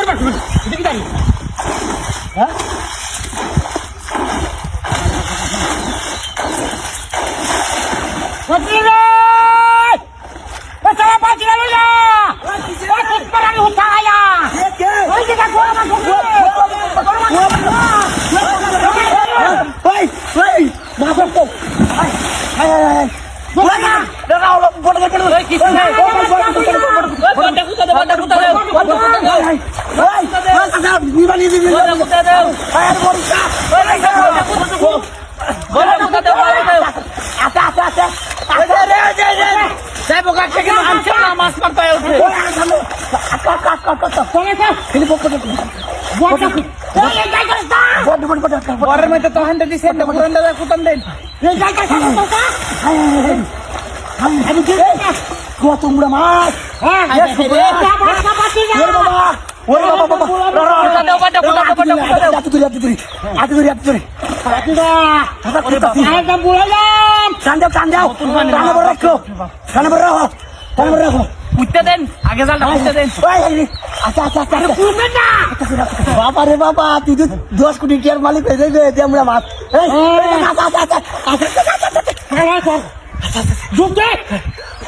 এটা কি জানি হ্যাঁ বদলে बच्चा पाँच किलो ले जा वो किस पर आने उठाया ओए देखा गोरा मत ओए ओए माफ कर हाय हाय हाय बोला ना देखा वो बोल के पड़ो किस ने बंदा कुत्ता दे ओए साहब निवाली बोला कुत्ता दे हाय बोलता बोला कुत्ता दे आता आता आता अरे saya bukan cekil hancur lah mas partai itu. Ini buat orang itu Tuhan dari sen, bukan dari akutan den. Gua tunggu mas. বাবা রে বাবা তুই তো 10 কোটি টাকার মালিক হয়ে যাবে আমরা মাছ ডুব দে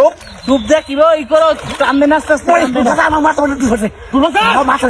ও ডুব দে কি ভাই করো টানবে না আস্তে আস্তে আমার মাথা মনে ধরছে মাথা মাথা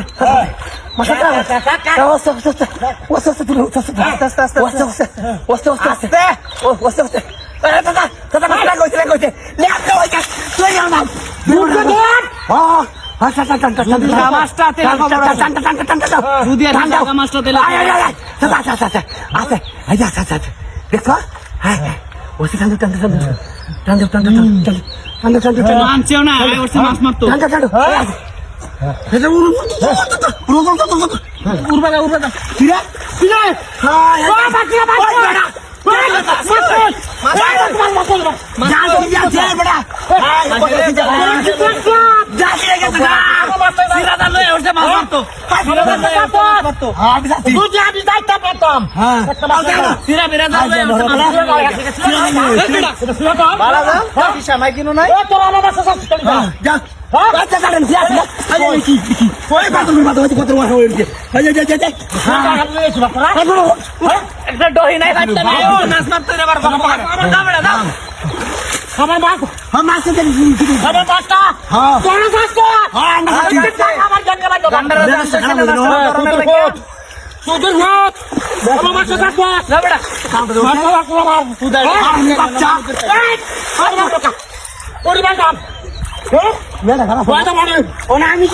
আমি